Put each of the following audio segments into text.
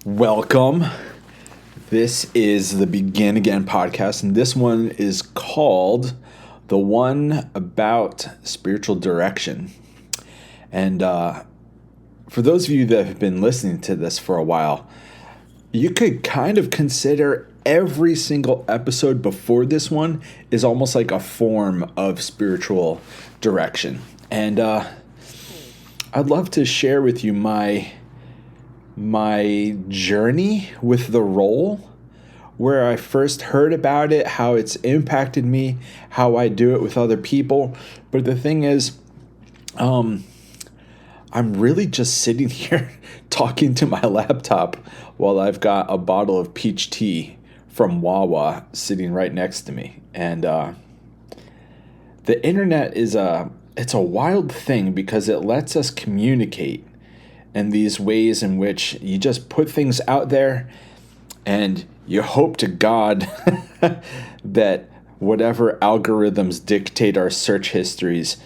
Welcome. This is the Begin Again podcast, and this one is called The One About Spiritual Direction. And for those of you that have been listening to this for a while, you could kind of consider every single episode before this one is almost like a form of spiritual direction. And I'd love to share with you my journey with the role, where I first heard about it, how it's impacted me, how I do it with other people. But the thing is, I'm really just sitting here talking to my laptop while I've got a bottle of peach tea from Wawa sitting right next to me. And the internet it's a wild thing because it lets us communicate in these ways in which you just put things out there and you hope to God that whatever algorithms dictate our search histories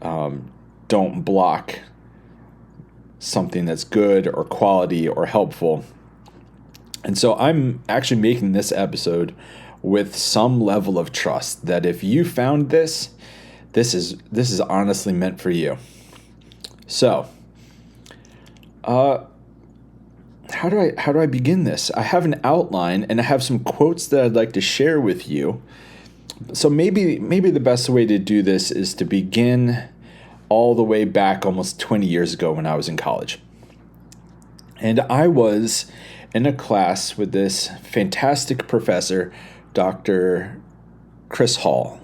don't block something that's good or quality or helpful. And so I'm actually making this episode with some level of trust that if you found this is honestly meant for you. So, how do I begin this? I have an outline and I have some quotes that I'd like to share with you. So maybe the best way to do this is to begin all the way back almost 20 years ago when I was in college. And I was in a class with this fantastic professor, Dr. Chris Hall.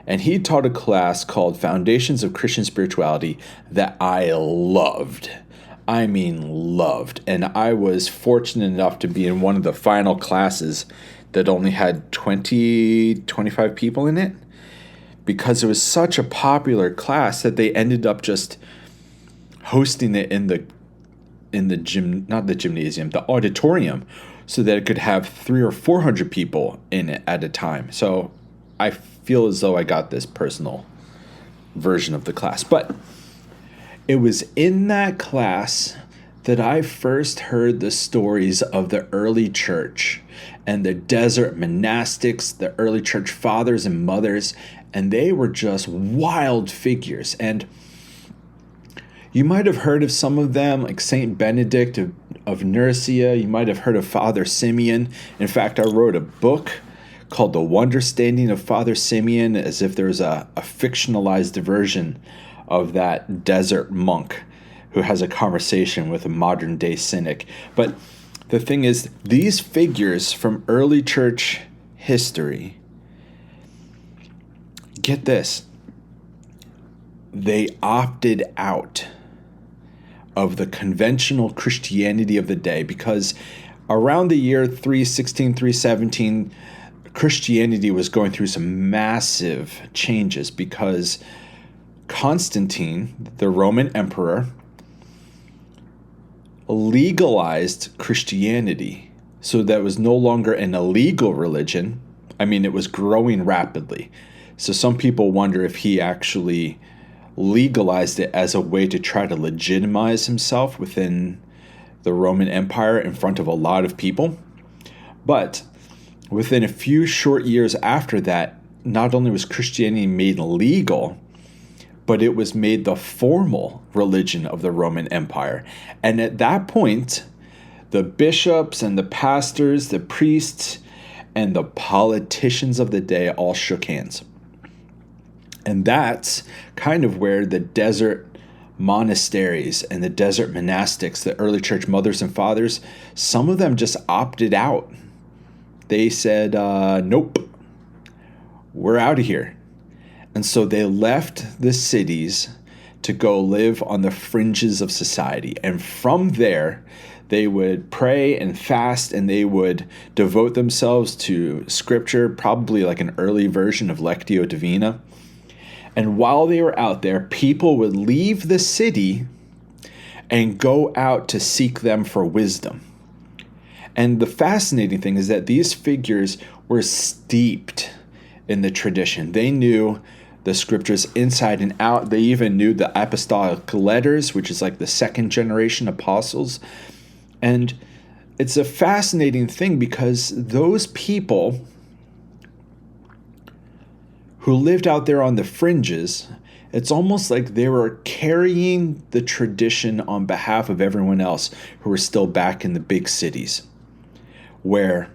And he taught a class called Foundations of Christian Spirituality that I loved. I mean, loved. And I was fortunate enough to be in one of the final classes that only had 25 people in it, because it was such a popular class that they ended up just hosting it in the gym, not the gymnasium, the auditorium, so that it could have 300 or 400 people in it at a time. So I feel as though I got this personal version of the class. But it was in that class that I first heard the stories of the early church and the desert monastics, the early church fathers and mothers, and they were just wild figures. And you might have heard of some of them, like Saint Benedict of Nursia. You might have heard of Father Simeon. In fact, I wrote a book called The Wonderstanding of Father Simeon, as if there was a fictionalized version of that desert monk who has a conversation with a modern day cynic. But the thing is, these figures from early church history, get this, they opted out of the conventional Christianity of the day, because around the year 316, 317, Christianity was going through some massive changes because Constantine, the Roman emperor, legalized Christianity, so that it was no longer an illegal religion. I mean, it was growing rapidly. So some people wonder if he actually legalized it as a way to try to legitimize himself within the Roman Empire in front of a lot of people. But within a few short years after that, not only was Christianity made legal, but it was made the formal religion of the Roman Empire. And at that point, the bishops and the pastors, the priests, and the politicians of the day all shook hands. And that's kind of where the desert monasteries and the desert monastics, the early church mothers and fathers, some of them just opted out. They said, nope, we're out of here. And so they left the cities to go live on the fringes of society. And from there, they would pray and fast, and they would devote themselves to scripture, probably like an early version of Lectio Divina. And while they were out there, people would leave the city and go out to seek them for wisdom. And the fascinating thing is that these figures were steeped in the tradition. They knew the scriptures inside and out. They even knew the apostolic letters, which is like the second generation apostles. And it's a fascinating thing because those people who lived out there on the fringes, it's almost like they were carrying the tradition on behalf of everyone else who were still back in the big cities, where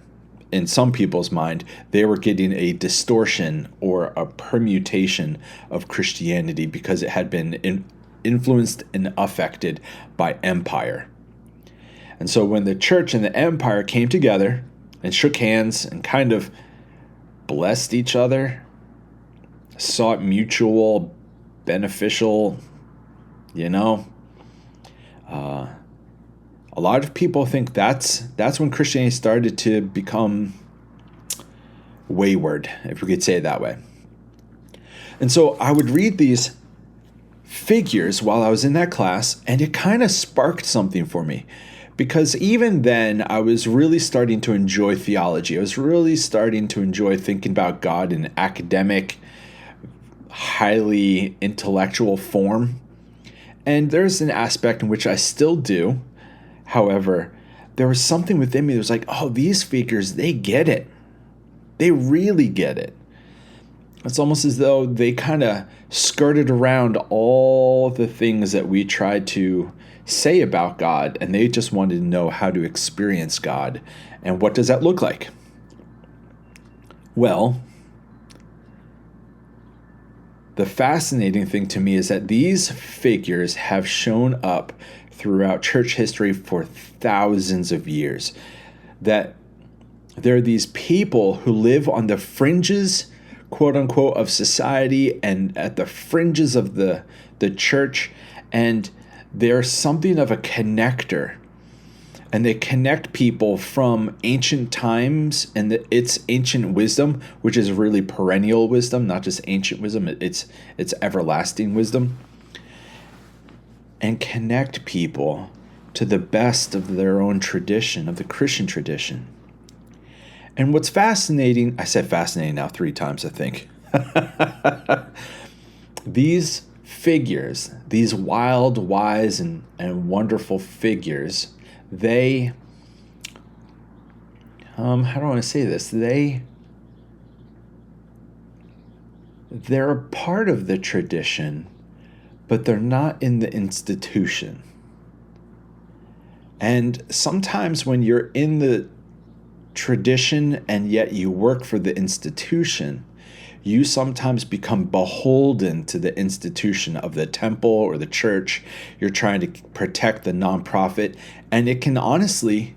in some people's mind, they were getting a distortion or a permutation of Christianity because it had been influenced and affected by empire. And so when the church and the empire came together and shook hands and kind of blessed each other, sought mutual beneficial, a lot of people think that's when Christianity started to become wayward, if we could say it that way. And so I would read these figures while I was in that class, and it kind of sparked something for me. Because even then, I was really starting to enjoy theology. I was really starting to enjoy thinking about God in an academic, highly intellectual form. And there's an aspect in which I still do. However, there was something within me that was like, oh, these figures, they get it. They really get it. It's almost as though they kind of skirted around all the things that we tried to say about God, and they just wanted to know how to experience God. And what does that look like? Well, the fascinating thing to me is that these figures have shown up throughout church history for thousands of years. That there are these people who live on the fringes, quote unquote, of society and at the fringes of the church, and they're something of a connector. And they connect people from ancient times and its ancient wisdom, which is really perennial wisdom, not just ancient wisdom, it's everlasting wisdom. And connect people to the best of their own tradition, of the Christian tradition. And what's fascinating, I said fascinating now 3 times, I think. These figures, these wild, wise, and wonderful figures, they, how do I want to say this? They're a part of the tradition, but they're not in the institution. And sometimes when you're in the tradition and yet you work for the institution, you sometimes become beholden to the institution of the temple or the church. You're trying to protect the nonprofit, and it can honestly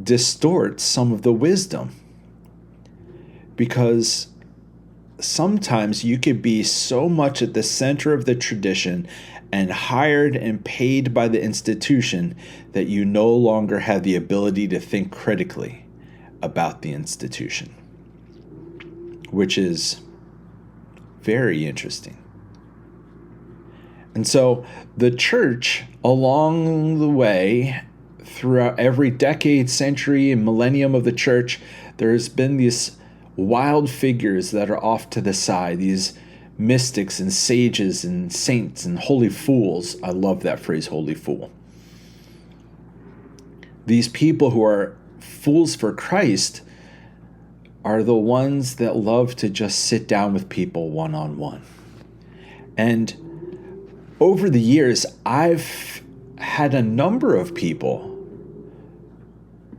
distort some of the wisdom. Because sometimes you could be so much at the center of the tradition and hired and paid by the institution that you no longer have the ability to think critically about the institution, which is very interesting. And so the church, along the way, throughout every decade, century, and millennium of the church, there's been these wild figures that are off to the side, these mystics and sages and saints and holy fools. I love that phrase, holy fool. These people who are fools for Christ are the ones that love to just sit down with people one-on-one. And over the years, I've had a number of people.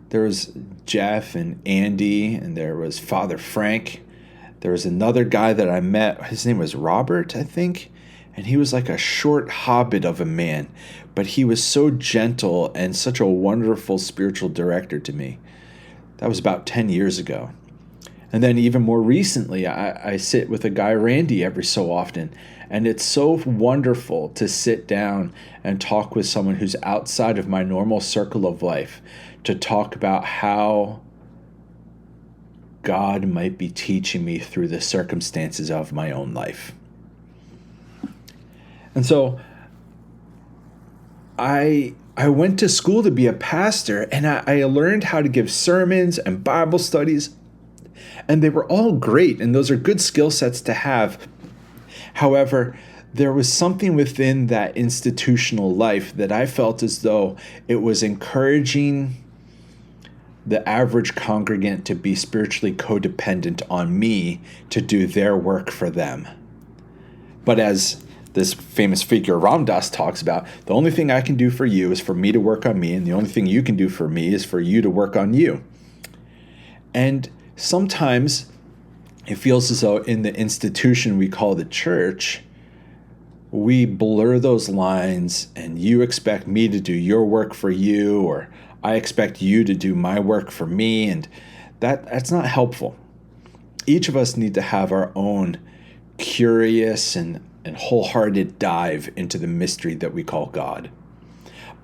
There was Jeff and Andy, and there was Father Frank. There was another guy that I met. His name was Robert, I think. And he was like a short hobbit of a man, but he was so gentle and such a wonderful spiritual director to me. That was about 10 years ago. And then even more recently, I sit with a guy, Randy, every so often. And it's so wonderful to sit down and talk with someone who's outside of my normal circle of life, to talk about how God might be teaching me through the circumstances of my own life. And so I went to school to be a pastor, and I learned how to give sermons and Bible studies, and they were all great, and those are good skill sets to have. However, there was something within that institutional life that I felt as though it was encouraging the average congregant to be spiritually codependent on me to do their work for them. But as this famous figure Ram Dass talks about, the only thing I can do for you is for me to work on me, and the only thing you can do for me is for you to work on you. And sometimes it feels as though in the institution we call the church, we blur those lines, and you expect me to do your work for you, or I expect you to do my work for me, and that's not helpful. Each of us need to have our own curious and wholehearted dive into the mystery that we call God.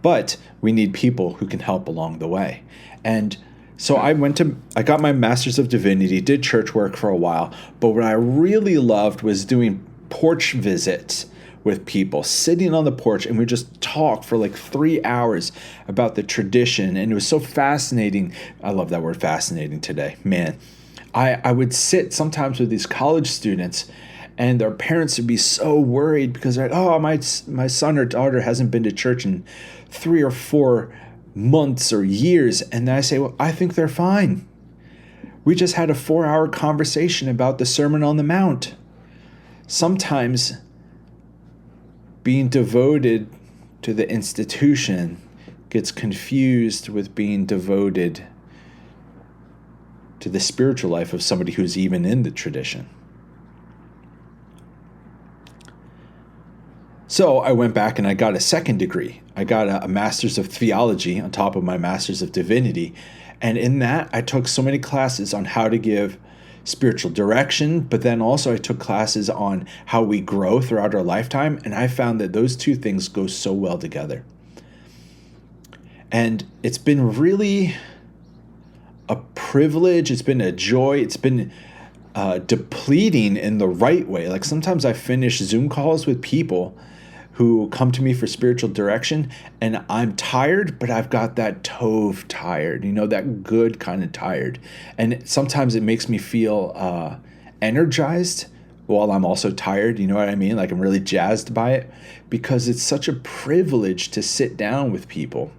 But we need people who can help along the way. And so I got my Master's of Divinity, did church work for a while, but what I really loved was doing porch visits with people, sitting on the porch, and we just talk for like 3 hours about the tradition. And it was so fascinating. I love that word fascinating today, man. I would sit sometimes with these college students, and their parents would be so worried because they're like, oh, my son or daughter hasn't been to church in 3 or 4 months or years. And then I say, well, I think they're fine. We just had a 4-hour conversation about the Sermon on the Mount. Sometimes being devoted to the institution gets confused with being devoted to the spiritual life of somebody who's even in the tradition. So I went back and I got a second degree. I got a Master's of Theology on top of my Master's of Divinity. And in that, I took so many classes on how to give spiritual direction, but then also I took classes on how we grow throughout our lifetime. And I found that those two things go so well together. And it's been really a privilege. It's been a joy. It's been depleting in the right way. Like sometimes I finish Zoom calls with people who come to me for spiritual direction, and I'm tired, but I've got that tov tired, that good kind of tired. And sometimes it makes me feel energized while I'm also tired, you know what I mean? Like I'm really jazzed by it, because it's such a privilege to sit down with people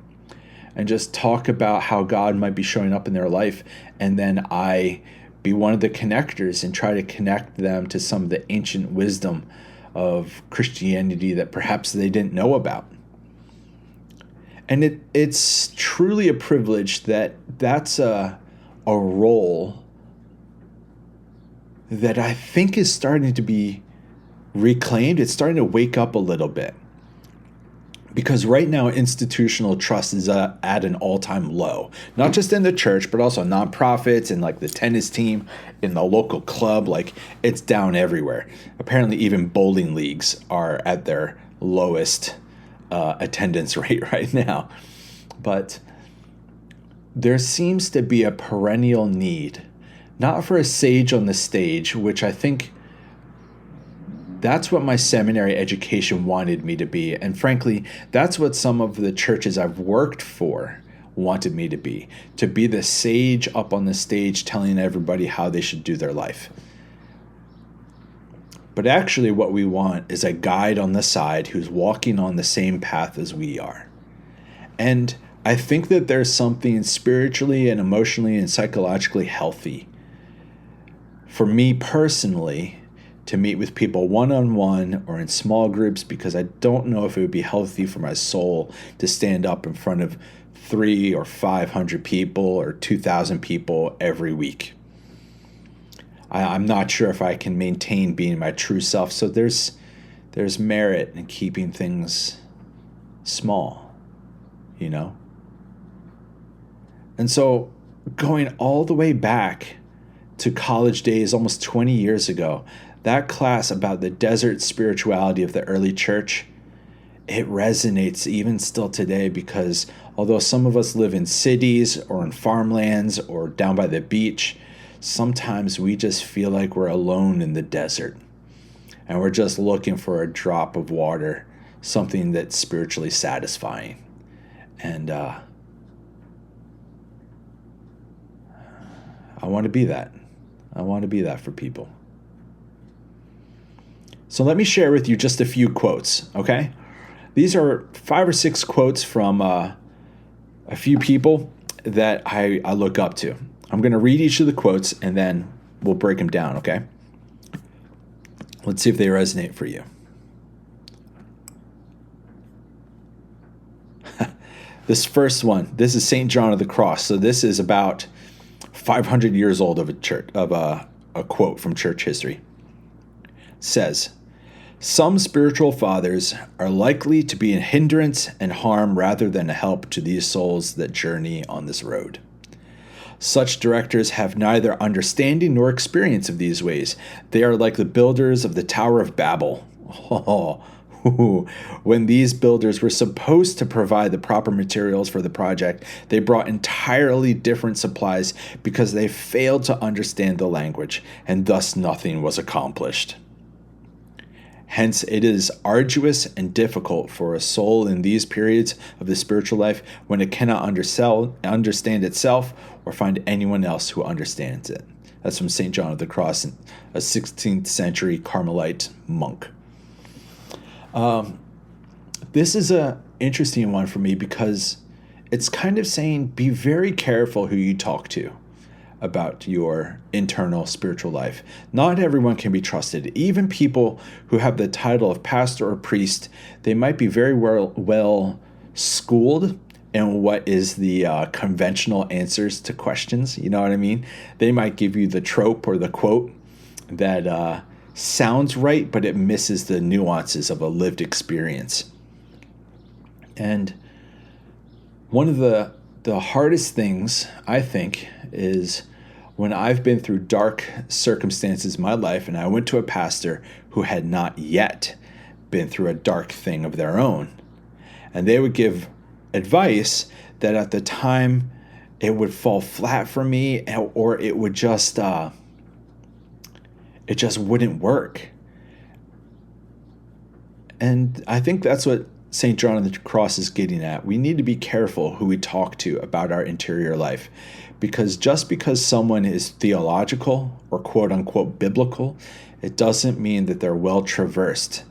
and just talk about how God might be showing up in their life. And then I be one of the connectors and try to connect them to some of the ancient wisdom of Christianity that perhaps they didn't know about. And it's truly a privilege that's a role that I think is starting to be reclaimed. It's starting to wake up a little bit. Because right now, institutional trust is at an all-time low. Not just in the church, but also nonprofits and like the tennis team in the local club. Like it's down everywhere. Apparently, even bowling leagues are at their lowest attendance rate right now. But there seems to be a perennial need, not for a sage on the stage, which I think that's what my seminary education wanted me to be. And frankly, that's what some of the churches I've worked for wanted me to be the sage up on the stage telling everybody how they should do their life. But actually what we want is a guide on the side who's walking on the same path as we are. And I think that there's something spiritually and emotionally and psychologically healthy for me personally to meet with people one-on-one or in small groups, because I don't know if it would be healthy for my soul to stand up in front of 300 or 500 people or 2,000 people every week. I'm not sure if I can maintain being my true self. So there's merit in keeping things small, And so going all the way back to college days, almost 20 years ago, that class about the desert spirituality of the early church, it resonates even still today, because although some of us live in cities or in farmlands or down by the beach, sometimes we just feel like we're alone in the desert and we're just looking for a drop of water, something that's spiritually satisfying. And I want to be that. I want to be that for people. So let me share with you just a few quotes, okay? These are 5 or 6 quotes from a few people, that I look up to. I'm going to read each of the quotes and then we'll break them down, okay? Let's see if they resonate for you. This first one, this is St. John of the Cross. So this is about 500 years old of a quote from church history. It says, "Some spiritual fathers are likely to be a hindrance and harm rather than a help to these souls that journey on this road. Such directors have neither understanding nor experience of these ways. They are like the builders of the Tower of Babel." When these builders were supposed to provide the proper materials for the project, they brought entirely different supplies because they failed to understand the language, and thus nothing was accomplished. Hence, it is arduous and difficult for a soul in these periods of the spiritual life when it cannot understand itself or find anyone else who understands it. That's from St. John of the Cross, a 16th century Carmelite monk. This is an interesting one for me because it's kind of saying be very careful who you talk to about your internal spiritual life. Not everyone can be trusted. Even people who have the title of pastor or priest, they might be very well schooled in what is the conventional answers to questions. You know what I mean? They might give you the trope or the quote that sounds right, but it misses the nuances of a lived experience. And one of the hardest things, I think, is when I've been through dark circumstances in my life and I went to a pastor who had not yet been through a dark thing of their own. And they would give advice that at the time it would fall flat for me, or it would just it just wouldn't work. And I think that's what St. John of the Cross is getting at. We need to be careful who we talk to about our interior life, because just because someone is theological or quote unquote biblical, it doesn't mean that they're well traversed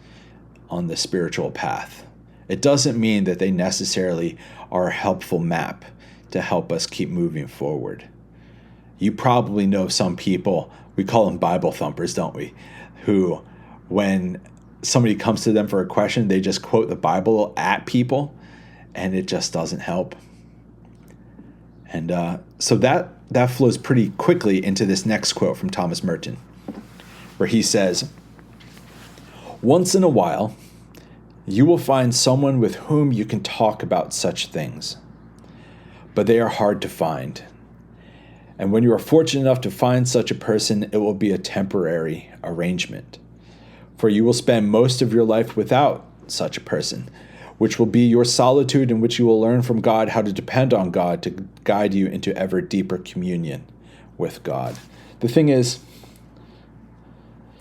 on the spiritual path. It doesn't mean that they necessarily are a helpful map to help us keep moving forward. You probably know some people, we call them Bible thumpers, don't we? Who, when somebody comes to them for a question, they just quote the Bible at people, and it just doesn't help. And so that flows pretty quickly into this next quote from Thomas Merton, where he says, "Once in a while, you will find someone with whom you can talk about such things, but they are hard to find. And when you are fortunate enough to find such a person, it will be a temporary arrangement. For you will spend most of your life without such a person, which will be your solitude in which you will learn from God how to depend on God to guide you into ever deeper communion with God." The thing is,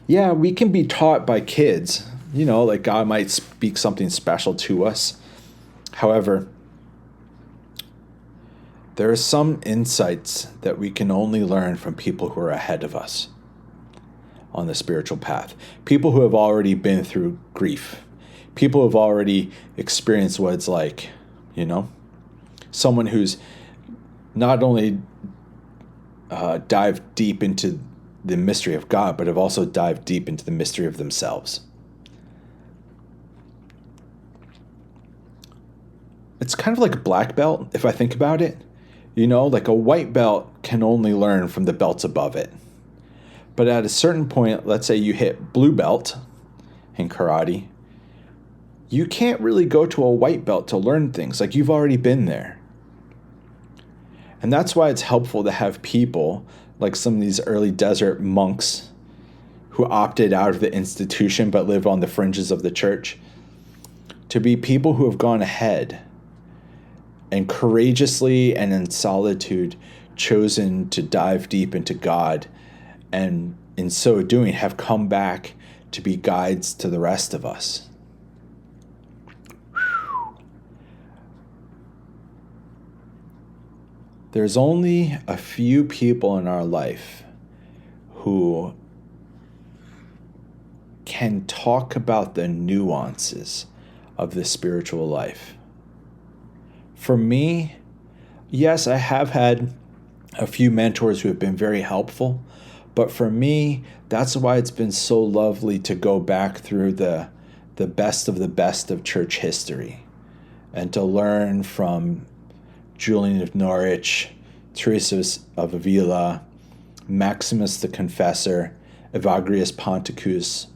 yeah, we can be taught by kids, like God might speak something special to us. However, there are some insights that we can only learn from people who are ahead of us on the spiritual path. People who have already been through grief. People who have already experienced what it's like, Someone who's not only dived deep into the mystery of God, but have also dived deep into the mystery of themselves. It's kind of like a black belt, if I think about it. Like a white belt can only learn from the belts above it. But at a certain point, let's say you hit blue belt in karate, you can't really go to a white belt to learn things. Like, you've already been there. And that's why it's helpful to have people like some of these early desert monks who opted out of the institution but lived on the fringes of the church, to be people who have gone ahead and courageously and in solitude chosen to dive deep into God, and in so doing have come back to be guides to the rest of us. There's only a few people in our life who can talk about the nuances of the spiritual life. For me, yes, I have had a few mentors who have been very helpful, but for me, that's why it's been so lovely to go back through the best of church history and to learn from Julian of Norwich, Teresa of Avila, Maximus the Confessor, Evagrius Ponticus,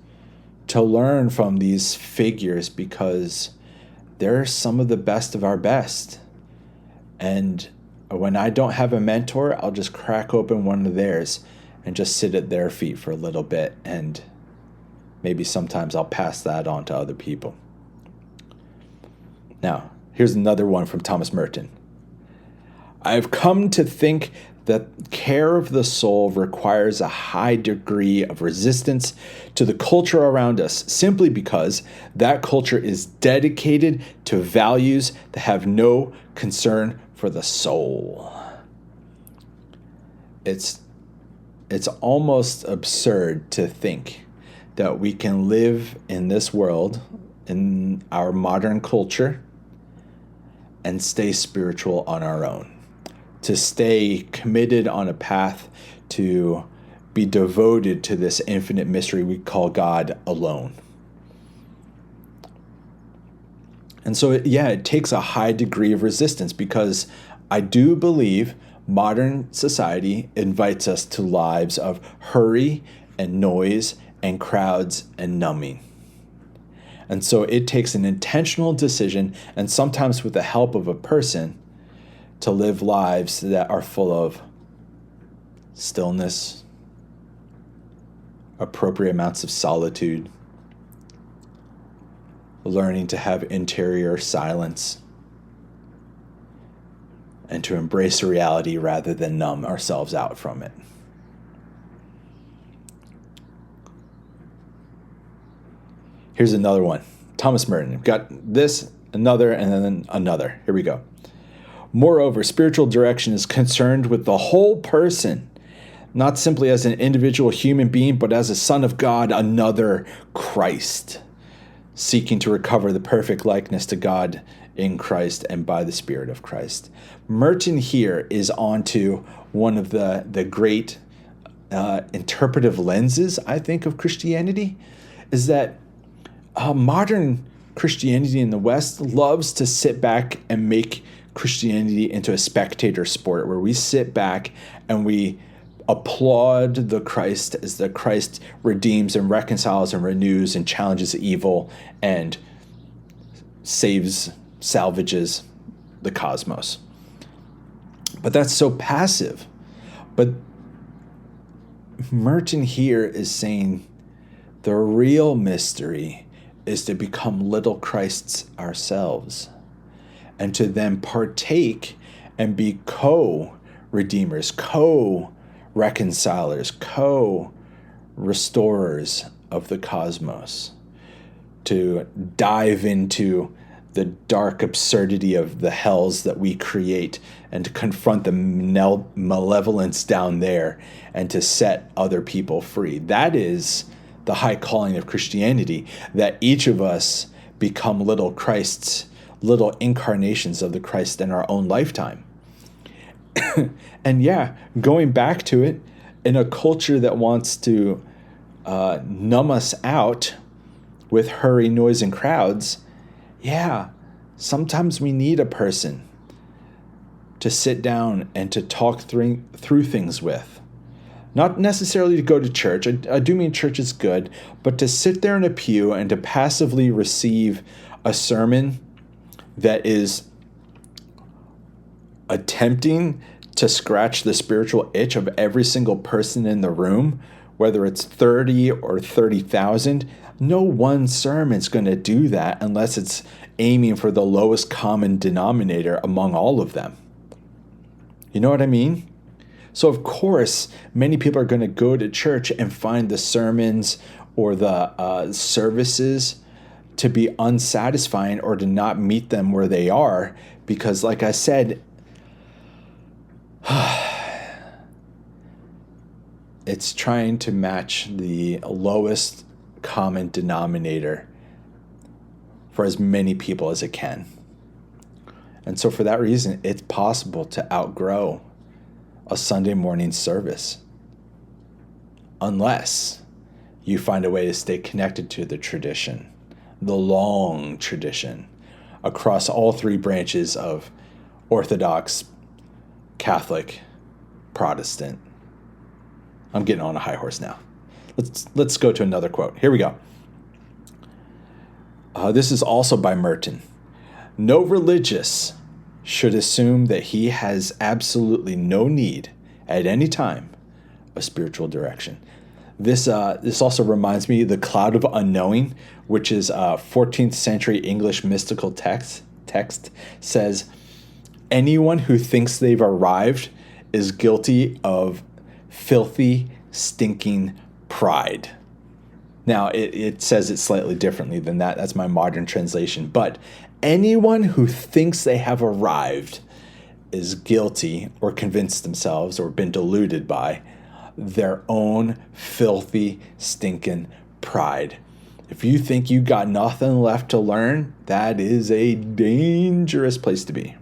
to learn from these figures because they're some of the best of our best. And when I don't have a mentor, I'll just crack open one of theirs and just sit at their feet for a little bit, and maybe sometimes I'll pass that on to other people. Now, here's another one from Thomas Merton. I've come to think that care of the soul requires a high degree of resistance to the culture around us, simply because that culture is dedicated to values that have no concern for the soul. It's almost absurd to think that we can live in this world, in our modern culture, and stay spiritual on our own. To stay committed on a path to be devoted to this infinite mystery we call God alone. And so, it takes a high degree of resistance, because I do believe modern society invites us to lives of hurry and noise and crowds and numbing. And so it takes an intentional decision, and sometimes with the help of a person, to live lives that are full of stillness, appropriate amounts of solitude, learning to have interior silence, and to embrace reality rather than numb ourselves out from it. Here's another one. Thomas Merton. We've got this, another, and then another. Here we go. Moreover, spiritual direction is concerned with the whole person, not simply as an individual human being, but as a son of God, another Christ, seeking to recover the perfect likeness to God in Christ and by the Spirit of Christ. Merton here is onto one of the great interpretive lenses, I think, of Christianity, is that modern Christianity in the West loves to sit back and make Christianity into a spectator sport, where we sit back and we applaud the Christ as the Christ redeems and reconciles and renews and challenges evil and salvages the cosmos. But that's so passive. But Merton here is saying the real mystery is to become little Christs ourselves, and to then partake and be co-redeemers, co-reconcilers, co-restorers of the cosmos, to dive into the dark absurdity of the hells that we create and to confront the malevolence down there and to set other people free. That is the high calling of Christianity, that each of us become little Christs, little incarnations of the Christ in our own lifetime. And going back to it, in a culture that wants to numb us out with hurry, noise, and crowds, sometimes we need a person to sit down and to talk through things with. Not necessarily to go to church. I do mean church is good, but to sit there in a pew and to passively receive a sermon that is attempting to scratch the spiritual itch of every single person in the room, whether it's 30 or 30,000. No one sermon's going to do that unless it's aiming for the lowest common denominator among all of them. You know what I mean? So of course, many people are going to go to church and find the sermons or the services to be unsatisfying or to not meet them where they are, because like I said, it's trying to match the lowest common denominator for as many people as it can. And so for that reason, it's possible to outgrow a Sunday morning service unless you find a way to stay connected to the tradition, the long tradition, across all three branches of Orthodox, Catholic, Protestant. I'm getting on a high horse now. Let's go to another quote. Here we go. This is also by Merton. No religious should assume that he has absolutely no need at any time of spiritual direction. This also reminds me of the Cloud of Unknowing, which is a 14th century English mystical text says, anyone who thinks they've arrived is guilty of filthy, stinking pride. Now, it says it slightly differently than that. That's my modern translation. But anyone who thinks they have arrived is guilty or convinced themselves or been deluded by their own filthy, stinking pride. If you think you got nothing left to learn, that is a dangerous place to be.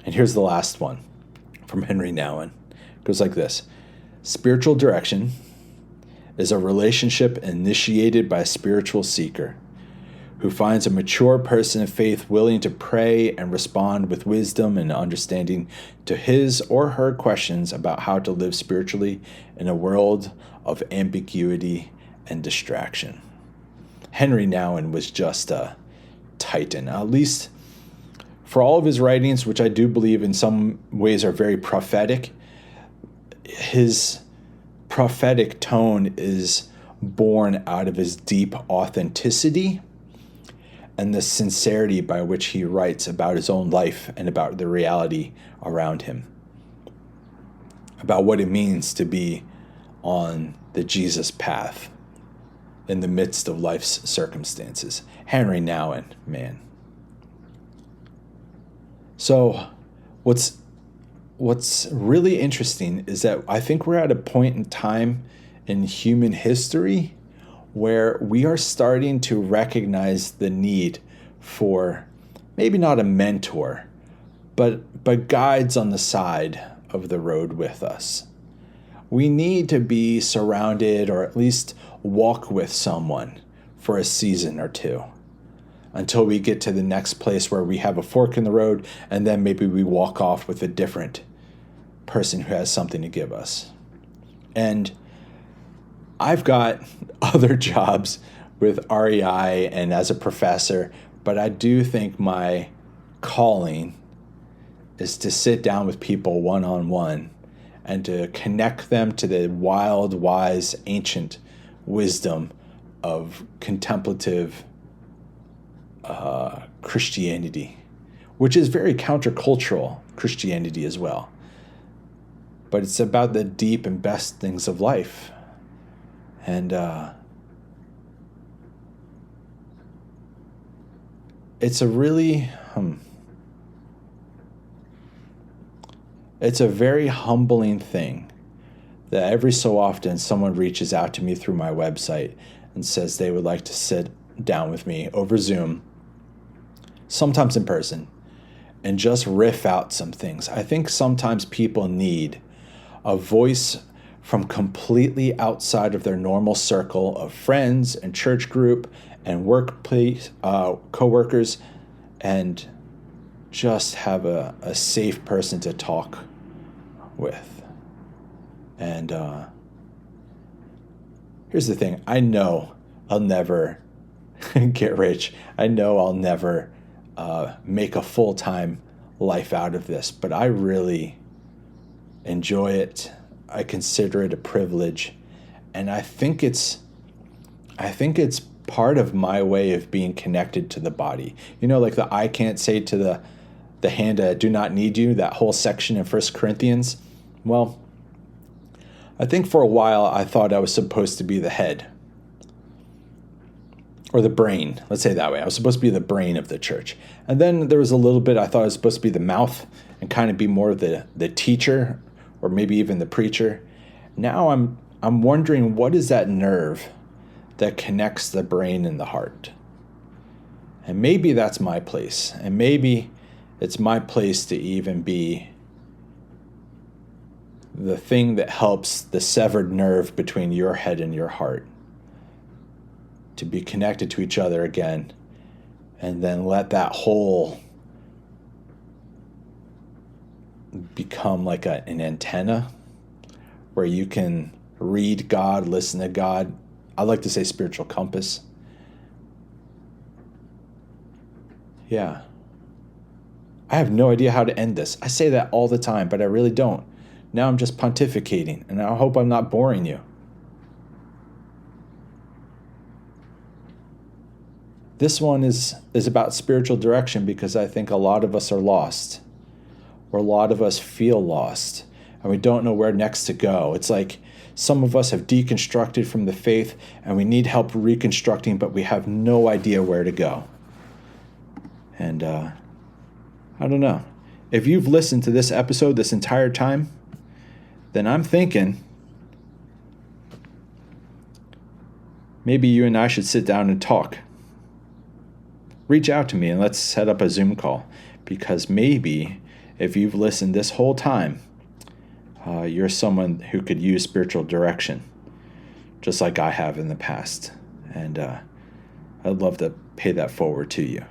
And here's the last one from Henry Nouwen. It goes like this. Spiritual direction is a relationship initiated by a spiritual seeker who finds a mature person of faith willing to pray and respond with wisdom and understanding to his or her questions about how to live spiritually in a world of ambiguity and distraction. Henry Nouwen was just a titan, at least for all of his writings, which I do believe in some ways are very prophetic. His prophetic tone is born out of his deep authenticity and the sincerity by which he writes about his own life and about the reality around him, about what it means to be on the Jesus path in the midst of life's circumstances. Henry Nouwen, man. So what's really interesting is that I think we're at a point in time in human history where we are starting to recognize the need for maybe not a mentor, but guides on the side of the road with us. We need to be surrounded or at least walk with someone for a season or two until we get to the next place where we have a fork in the road, and then maybe we walk off with a different person who has something to give us. And I've got other jobs with REI and as a professor, but I do think my calling is to sit down with people one-on-one and to connect them to the wild, wise, ancient wisdom of contemplative Christianity, which is very countercultural Christianity as well. But it's about the deep and best things of life. And it's a really, it's a very humbling thing that every so often someone reaches out to me through my website and says they would like to sit down with me over Zoom, sometimes in person, and just riff out some things. I think sometimes people need a voice from completely outside of their normal circle of friends and church group and workplace coworkers, and just have a safe person to talk with. And here's the thing. I know I'll never get rich. I know I'll never make a full-time life out of this, but I really enjoy it. I consider it a privilege, and I think it's part of my way of being connected to the body. You know, like the eye can't say to the hand, do not need you, that whole section in 1 Corinthians. Well, I think for a while I thought I was supposed to be the head, or the brain, let's say it that way. I was supposed to be the brain of the church. And then there was a little bit I thought I was supposed to be the mouth and kind of be more of the teacher, or maybe even the preacher. Now I'm wondering, what is that nerve that connects the brain and the heart? And maybe that's my place. And maybe it's my place to even be the thing that helps the severed nerve between your head and your heart to be connected to each other again, and then let that whole become like an antenna where you can read God, listen to God. I like to say spiritual compass. Yeah. I have no idea how to end this. I say that all the time, but I really don't. Now I'm just pontificating, and I hope I'm not boring you. This one is about spiritual direction because I think a lot of us are lost, or a lot of us feel lost, and we don't know where next to go. It's like some of us have deconstructed from the faith, and we need help reconstructing, but we have no idea where to go. And I don't know. If you've listened to this episode this entire time, then I'm thinking maybe you and I should sit down and talk. Reach out to me and let's set up a Zoom call, because maybe if you've listened this whole time, you're someone who could use spiritual direction, just like I have in the past. And I'd love to pay that forward to you.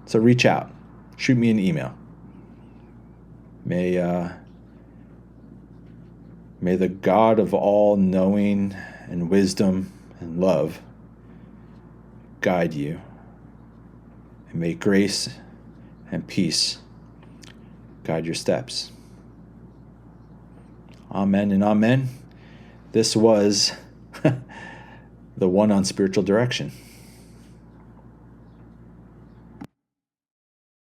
So reach out. Shoot me an email. May the God of all knowing and wisdom and love guide you. And may grace and peace guide your steps. Amen and amen. This was the one on spiritual direction.